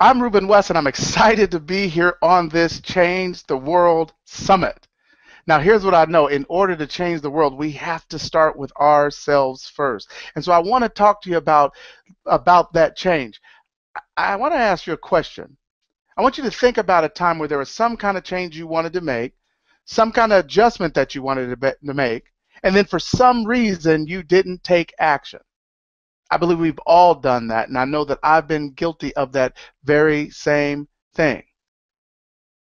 I'm Ruben+West, and I'm excited to be here on this Change the World Summit. Now, here's what I know. In order to change the world, we have to start with ourselves first. And so I want to talk to you about that change. I want to ask you a question. I want you to think about a time where there was some kind of change you wanted to make, some kind of adjustment that you wanted to make, and then for some reason you didn't take action. I believe we've all done that, and I know that I've been guilty of that very same thing.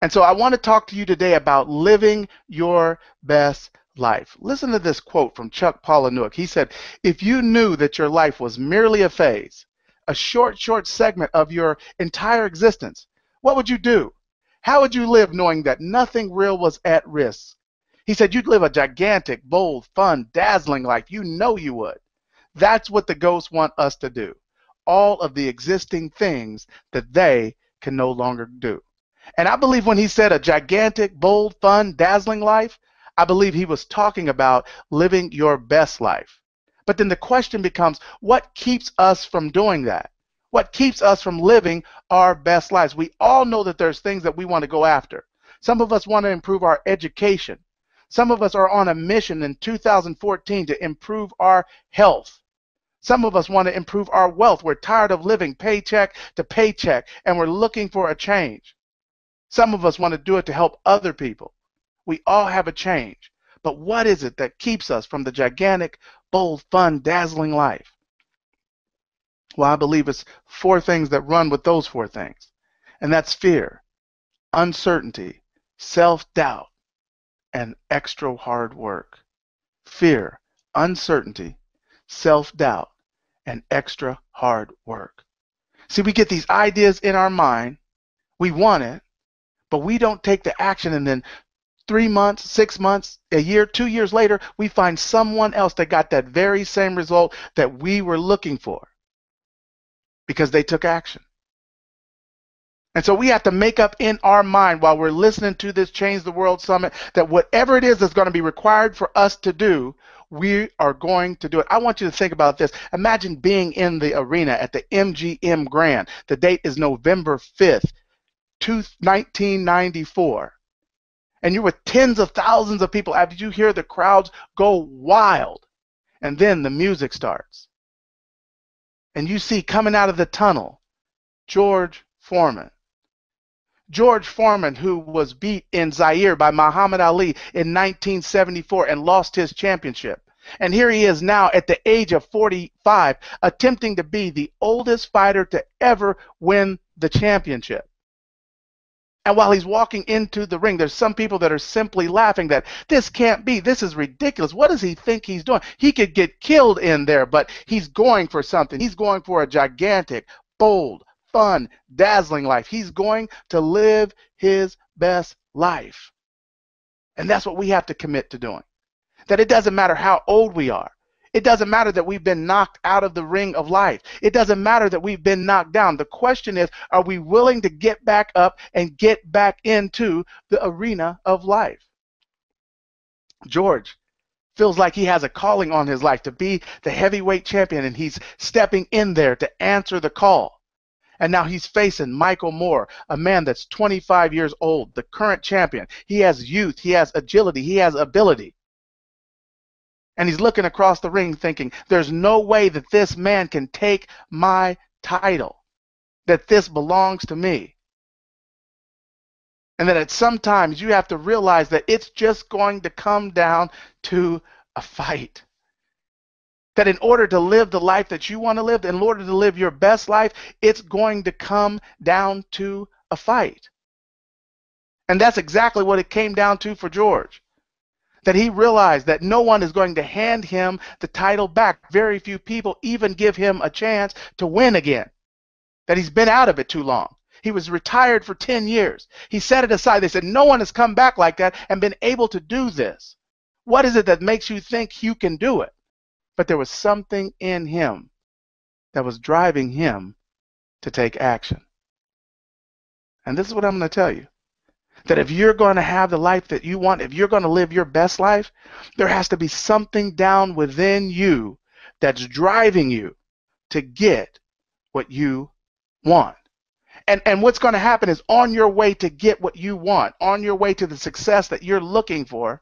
And so I want to talk to you today about living your best life. Listen to this quote from Chuck Palahniuk. He said, if you knew that your life was merely a phase, a short segment of your entire existence, what would you do? How would you live knowing that nothing real was at risk? He said you'd live a gigantic, bold, fun, dazzling life. You know you would. That's what the ghosts want us to do. All of the existing things that they can no longer do. And I believe when he said a gigantic, bold, fun, dazzling life, I believe he was talking about living your best life. But then the question becomes, what keeps us from doing that? What keeps us from living our best lives? We all know that there's things that we want to go after. Some of us want to improve our education. Some of us are on a mission in 2014 to improve our health. Some of us want to improve our wealth. We're tired of living paycheck to paycheck, and we're looking for a change. Some of us want to do it to help other people. We all have a change. But what is it that keeps us from the gigantic, bold, fun, dazzling life? Well, I believe it's four things that run with those four things. And that's fear, uncertainty, self-doubt, and extra hard work. Fear, uncertainty, self-doubt, and extra hard work. See, we get these ideas in our mind, we want it, but we don't take the action, and then 3 months, 6 months, a year, 2 years later, we find someone else that got that very same result that we were looking for because they took action. And so we have to make up in our mind while we're listening to this Change the World Summit that whatever it is that's going to be required for us to do, we are going to do it. I want you to think about this. Imagine being in the arena at the MGM Grand. The date is November 5th, 1994. And you're with tens of thousands of people. After you hear the crowds go wild, and then the music starts. And you see coming out of the tunnel, George Foreman. George Foreman, who was beat in Zaire by Muhammad Ali in 1974 and lost his championship. And here he is now at the age of 45, attempting to be the oldest fighter to ever win the championship. And while he's walking into the ring, there's some people that are simply laughing that this can't be. This is ridiculous. What does he think he's doing? He could get killed in there, but he's going for something. He's going for a gigantic, bold, fun, dazzling life. He's going to live his best life. And that's what we have to commit to doing. That it doesn't matter how old we are. It doesn't matter that we've been knocked out of the ring of life. It doesn't matter that we've been knocked down. The question is, are we willing to get back up and get back into the arena of life? George feels like he has a calling on his life to be the heavyweight champion, and he's stepping in there to answer the call. And now he's facing Michael Moore, a man that's 25 years old, the current champion. He has youth, he has agility, he has ability. And he's looking across the ring thinking, there's no way that this man can take my title, that this belongs to me. And that at some times you have to realize that it's just going to come down to a fight. That in order to live the life that you want to live, in order to live your best life, it's going to come down to a fight. And that's exactly what it came down to for George. That he realized that no one is going to hand him the title back. Very few people even give him a chance to win again. That he's been out of it too long. He was retired for 10 years. He set it aside. They said, no one has come back like that and been able to do this. What is it that makes you think you can do it? But there was something in him that was driving him to take action. And this is what I'm going to tell you. That if you're going to have the life that you want, if you're going to live your best life, there has to be something down within you that's driving you to get what you want. And what's going to happen is on your way to get what you want, on your way to the success that you're looking for,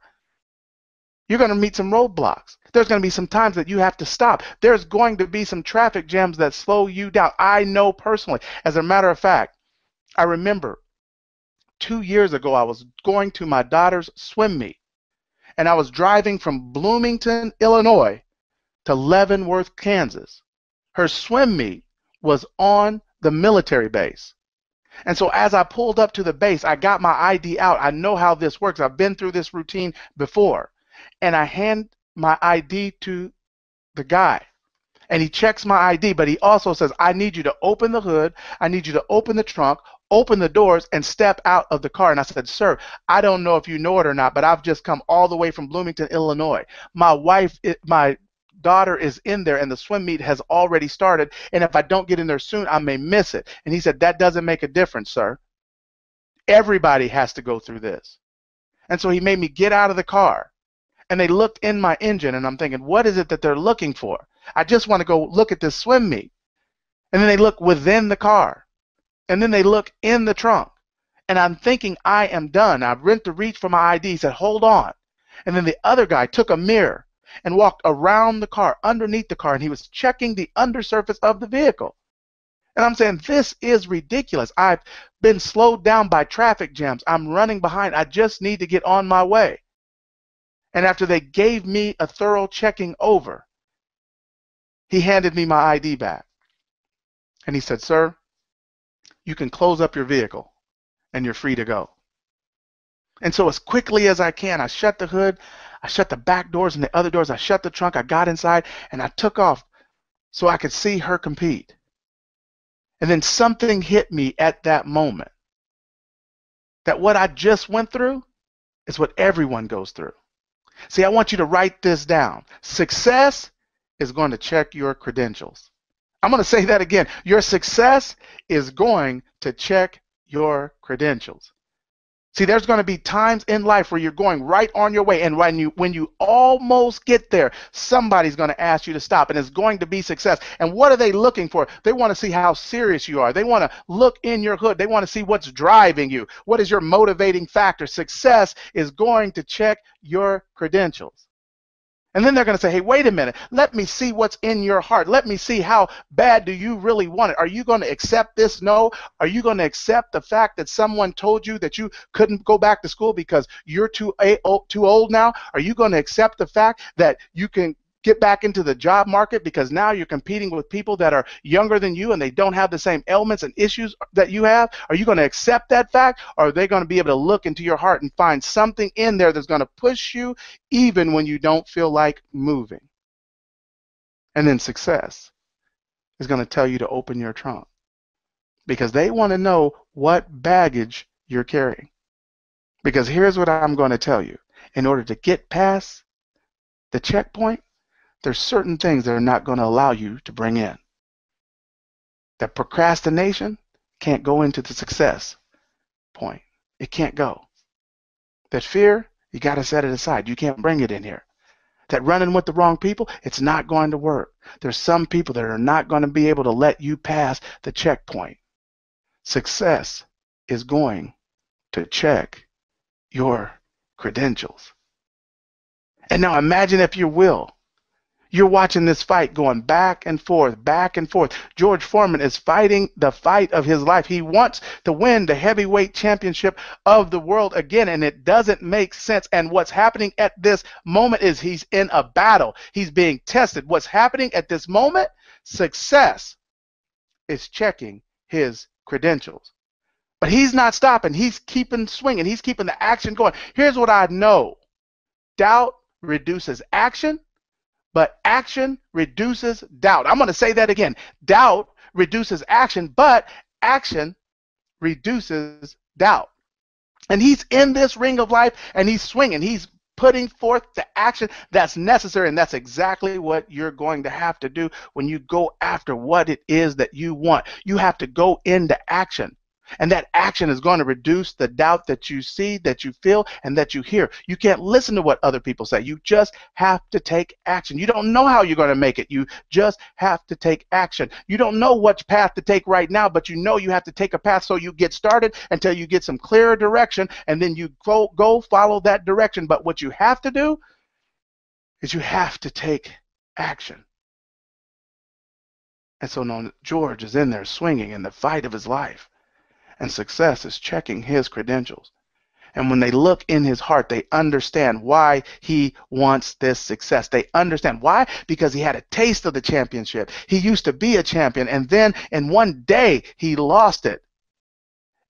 you're going to meet some roadblocks. There's going to be some times that you have to stop. There's going to be some traffic jams that slow you down. I know personally. As a matter of fact, I remember 2 years ago, I was going to my daughter's swim meet, and I was driving from Bloomington, Illinois to Leavenworth, Kansas. Her swim meet was on the military base. And so as I pulled up to the base, I got my ID out. I know how this works. I've been through this routine before. And I hand my ID to the guy. And he checks my ID, but he also says, I need you to open the hood. I need you to open the trunk, open the doors, and step out of the car. And I said, sir, I don't know if you know it or not, but I've just come all the way from Bloomington, Illinois. My daughter is in there, and the swim meet has already started. And if I don't get in there soon, I may miss it. And he said, that doesn't make a difference, sir. Everybody has to go through this. And so he made me get out of the car. And they looked in my engine, and I'm thinking, what is it that they're looking for? I just want to go look at this swim meet. And then they look within the car. And then they look in the trunk. And I'm thinking, I am done. I went to reach for my ID. He said, hold on. And then the other guy took a mirror and walked around the car, underneath the car, and he was checking the undersurface of the vehicle. And I'm saying, this is ridiculous. I've been slowed down by traffic jams. I'm running behind. I just need to get on my way. And after they gave me a thorough checking over, he handed me my ID back. And he said, sir, you can close up your vehicle and you're free to go. And so as quickly as I can, I shut the hood, I shut the back doors and the other doors, I shut the trunk, I got inside, and I took off so I could see her compete. And then something hit me at that moment, that what I just went through is what everyone goes through. See, I want you to write this down. Success is going to check your credentials. I'm going to say that again. Your success is going to check your credentials. See, there's going to be times in life where you're going right on your way, and when you almost get there, somebody's going to ask you to stop, and it's going to be success. And what are they looking for? They want to see how serious you are. They want to look in your hood. They want to see what's driving you. What is your motivating factor? Success is going to check your credentials. And then they're going to say, hey, wait a minute. Let me see what's in your heart. Let me see how bad do you really want it. Are you going to accept this no? Are you going to accept the fact that someone told you that you couldn't go back to school because you're too old now? Are you going to accept the fact that you can get back into the job market because now you're competing with people that are younger than you and they don't have the same ailments and issues that you have? Are you going to accept that fact, or are they going to be able to look into your heart and find something in there that's going to push you even when you don't feel like moving? And then success is going to tell you to open your trunk, because they want to know what baggage you're carrying. Because here's what I'm going to tell you. In order to get past the checkpoint, there's certain things that are not going to allow you to bring in. That procrastination can't go into the success point. It can't go. That fear, you got to set it aside. You can't bring it in here. That running with the wrong people, it's not going to work. There's some people that are not going to be able to let you pass the checkpoint. Success is going to check your credentials. And now imagine, if you will, you're watching this fight going back and forth, back and forth. George Foreman is fighting the fight of his life. He wants to win the heavyweight championship of the world again, and it doesn't make sense. And what's happening at this moment is he's in a battle. He's being tested. What's happening at this moment? Success is checking his credentials. But he's not stopping. He's keeping swinging. He's keeping the action going. Here's what I know. Doubt reduces action, but action reduces doubt. I'm going to say that again. Doubt reduces action, but action reduces doubt. And he's in this ring of life, and he's swinging. He's putting forth the action that's necessary, and that's exactly what you're going to have to do when you go after what it is that you want. You have to go into action. And that action is going to reduce the doubt that you see, that you feel, and that you hear. You can't listen to what other people say. You just have to take action. You don't know how you're going to make it. You just have to take action. You don't know which path to take right now, but you know you have to take a path, so you get started until you get some clearer direction, and then you go follow that direction. But what you have to do is you have to take action. And so now George is in there swinging in the fight of his life. And success is checking his credentials. And when they look in his heart, they understand why he wants this success. They understand why, because he had a taste of the championship. He used to be a champion, and then in one day he lost it.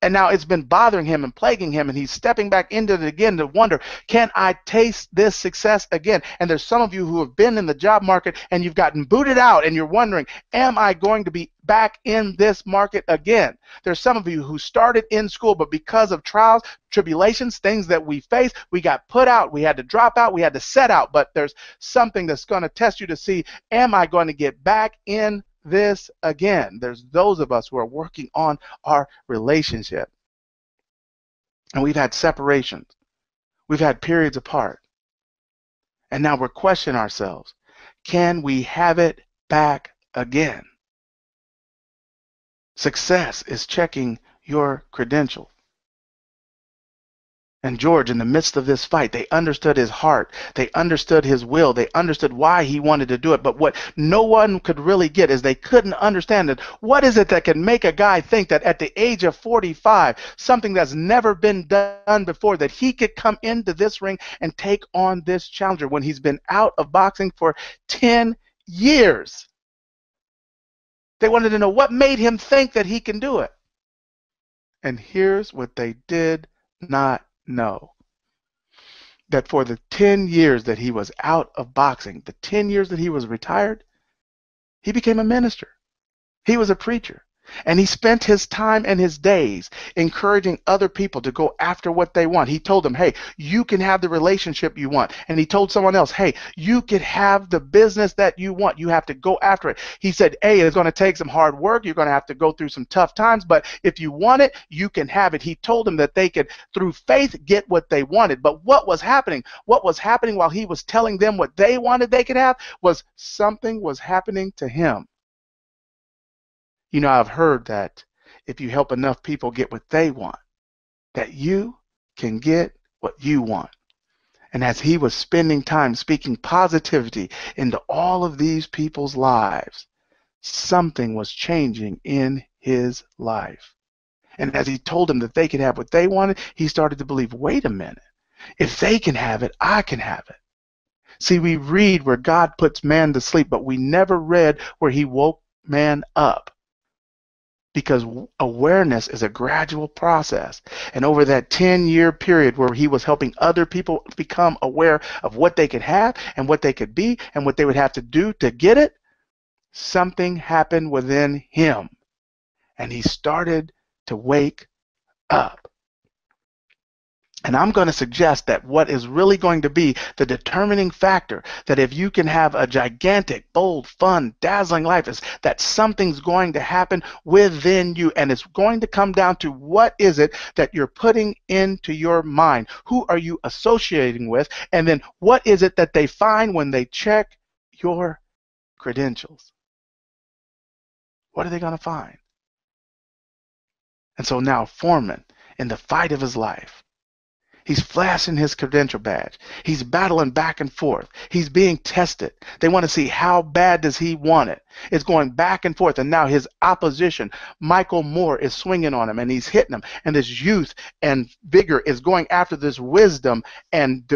And now it's been bothering him and plaguing him, and he's stepping back into it again to wonder, can I taste this success again? And there's some of you who have been in the job market and you've gotten booted out, and you're wondering, am I going to be back in this market again? There's some of you who started in school, but because of trials, tribulations, things that we face, we got put out, we had to drop out, we had to set out. But there's something that's going to test you to see, am I going to get back in this again? There's those of us who are working on our relationship, and we've had separations, we've had periods apart, and now we're questioning ourselves, can we have it back again? Success is checking your credentials. And George, in the midst of this fight, they understood his heart. They understood his will. They understood why he wanted to do it. But what no one could really get is they couldn't understand it. What is it that can make a guy think that at the age of 45, something that's never been done before, that he could come into this ring and take on this challenger when he's been out of boxing for 10 years? They wanted to know what made him think that he can do it. And here's what they did not know. That for the 10 years that he was out of boxing, the 10 years that he was retired, he became a minister. He was a preacher. And he spent his time and his days encouraging other people to go after what they want. He told them, hey, you can have the relationship you want. And he told someone else, hey, you can have the business that you want. You have to go after it. He said, hey, it's going to take some hard work. You're going to have to go through some tough times. But if you want it, you can have it. He told them that they could, through faith, get what they wanted. But what was happening? What was happening while he was telling them what they wanted they could have was something was happening to him. You know, I've heard that if you help enough people get what they want, that you can get what you want. And as he was spending time speaking positivity into all of these people's lives, something was changing in his life. And as he told them that they could have what they wanted, he started to believe, wait a minute, if they can have it, I can have it. See, we read where God puts man to sleep, but we never read where he woke man up. Because awareness is a gradual process. And over that 10-year period where he was helping other people become aware of what they could have and what they could be and what they would have to do to get it, something happened within him. And he started to wake up. And I'm going to suggest that what is really going to be the determining factor, that if you can have a gigantic, bold, fun, dazzling life, is that something's going to happen within you. And it's going to come down to what is it that you're putting into your mind? Who are you associating with? And then what is it that they find when they check your credentials? What are they going to find? And so now Foreman, in the fight of his life, he's flashing his credential badge. He's battling back and forth. He's being tested. They want to see how bad does he want it. It's going back and forth. And now his opposition, Michael Moore, is swinging on him and he's hitting him. And this youth and vigor is going after this wisdom and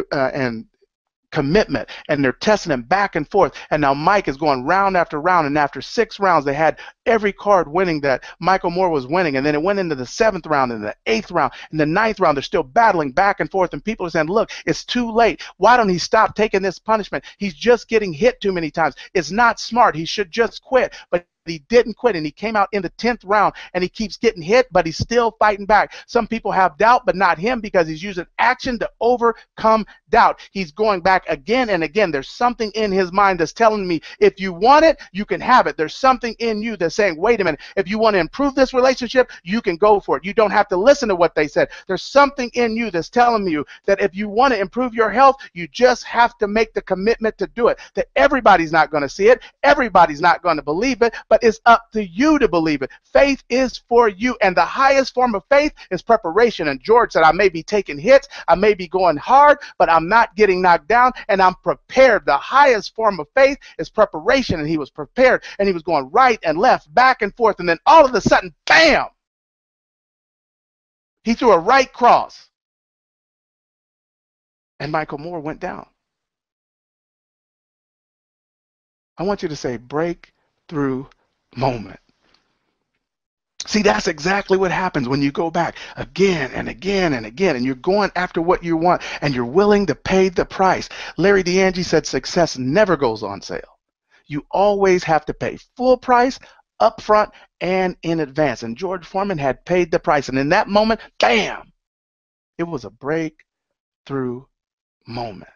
commitment, and they're testing him back and forth. And now Mike is going round after round, and after 6 rounds they had every card winning that Michael Moore was winning, and then it went into the 7th round and the 8th round and the 9th round. They're still battling back and forth, and people are saying, look, it's too late. Why don't he stop taking this punishment? He's just getting hit too many times. It's not smart. He should just quit. But he didn't quit, and he came out in the 10th round, and he keeps getting hit, but he's still fighting back. Some people have doubt, but not him, because he's using action to overcome doubt. He's going back again and again. There's something in his mind that's telling me, if you want it, you can have it. There's something in you that's saying, wait a minute, if you want to improve this relationship, you can go for it. You don't have to listen to what they said. There's something in you that's telling you that if you want to improve your health, you just have to make the commitment to do it. That everybody's not going to see it, everybody's not going to believe it, but it's up to you to believe it. Faith is for you, and the highest form of faith is preparation. And George said, I may be taking hits, I may be going hard, but I'm not getting knocked down, and I'm prepared. The highest form of faith is preparation, and he was prepared, and he was going right and left, back and forth, and then all of a sudden, bam! He threw a right cross, and Michael Moore went down. I want you to say breakthrough moment. See, that's exactly what happens when you go back again and again and again, and you're going after what you want, and you're willing to pay the price. Larry DeAngie said success never goes on sale. You always have to pay full price, up front, and in advance. And George Foreman had paid the price, and in that moment, bam, it was a breakthrough moment.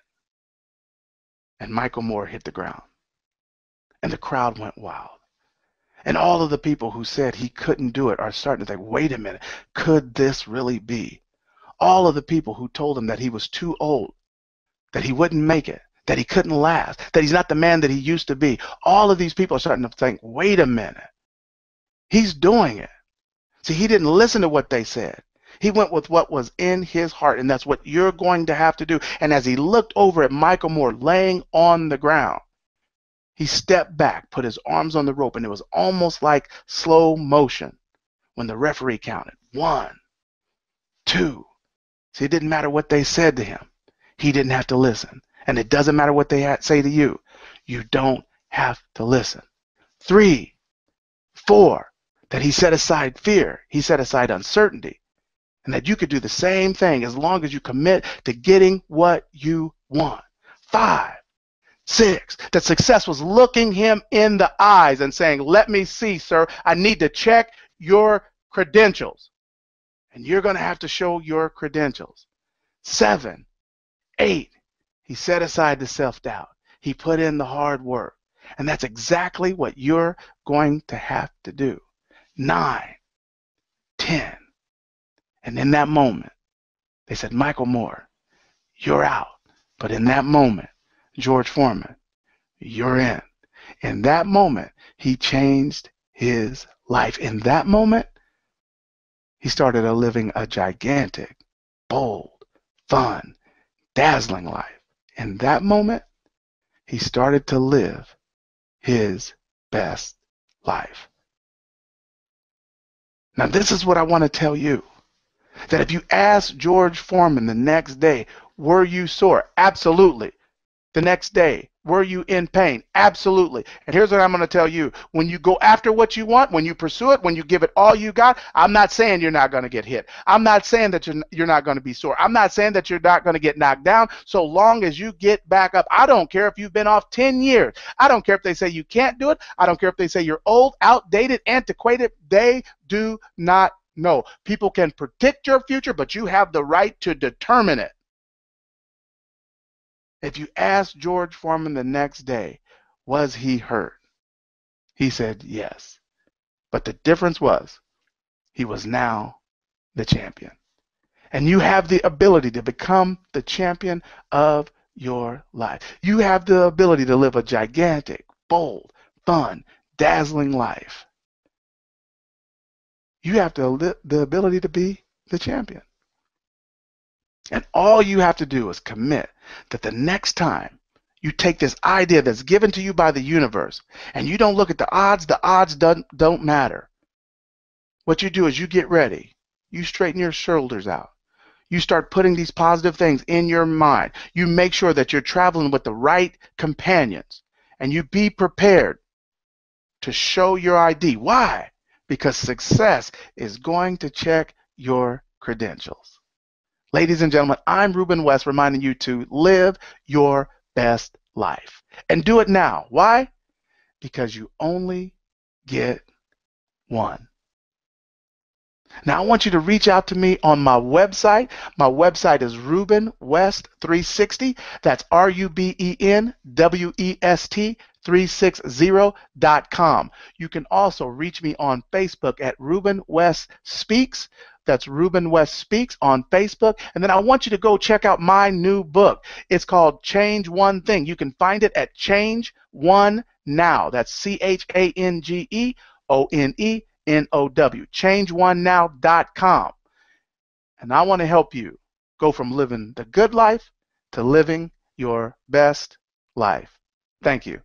And Michael Moore hit the ground, and the crowd went wild. And all of the people who said he couldn't do it are starting to think, wait a minute, could this really be? All of the people who told him that he was too old, that he wouldn't make it, that he couldn't last, that he's not the man that he used to be, all of these people are starting to think, wait a minute, he's doing it. See, he didn't listen to what they said. He went with what was in his heart, and that's what you're going to have to do. And as he looked over at Michael Moore laying on the ground, he stepped back, put his arms on the rope, and it was almost like slow motion when the referee counted. 1, 2. See, it didn't matter what they said to him. He didn't have to listen. And it doesn't matter what they say to you. You don't have to listen. 3, 4, that he set aside fear. He set aside uncertainty. And that you could do the same thing as long as you commit to getting what you want. 5, 6, that success was looking him in the eyes and saying, let me see, sir, I need to check your credentials. And you're going to have to show your credentials. 7, 8, he set aside the self-doubt. He put in the hard work. And that's exactly what you're going to have to do. 9, 10. And in that moment, they said, Michael Moore, you're out. But in that moment, George Foreman, you're in. In that moment, he changed his life. In that moment, he started living a gigantic, bold, fun, dazzling life. In that moment, he started to live his best life. Now, this is what I want to tell you. That if you ask George Foreman the next day, were you sore? Absolutely. The next day, were you in pain? Absolutely. And here's what I'm going to tell you. When you go after what you want, when you pursue it, when you give it all you got, I'm not saying you're not going to get hit. I'm not saying that you're not going to be sore. I'm not saying that you're not going to get knocked down so long as you get back up. I don't care if you've been off 10 years. I don't care if they say you can't do it. I don't care if they say you're old, outdated, antiquated. They do not know. People can predict your future, but you have the right to determine it. If you ask George Foreman the next day, was he hurt? He said yes. But the difference was he was now the champion. And you have the ability to become the champion of your life. You have the ability to live a gigantic, bold, fun, dazzling life. You have the ability to be the champion. And all you have to do is commit that the next time you take this idea that's given to you by the universe and you don't look at the odds don't matter. What you do is you get ready. You straighten your shoulders out. You start putting these positive things in your mind. You make sure that you're traveling with the right companions, and you be prepared to show your ID. Why? Because success is going to check your credentials. Ladies and gentlemen, I'm Ruben+West reminding you to live your best life. And do it now. Why? Because you only get one. Now, I want you to reach out to me on my website. My website is Ruben+West360. That's RUBENWEST 360.com. You can also reach me on Facebook at Ruben West Speaks. That's Ruben West Speaks on Facebook. And then I want you to go check out my new book. It's called Change One Thing. You can find it at Change One Now. That's ChangeOneNow. ChangeOneNow.com. And I want to help you go from living the good life to living your best life. Thank you.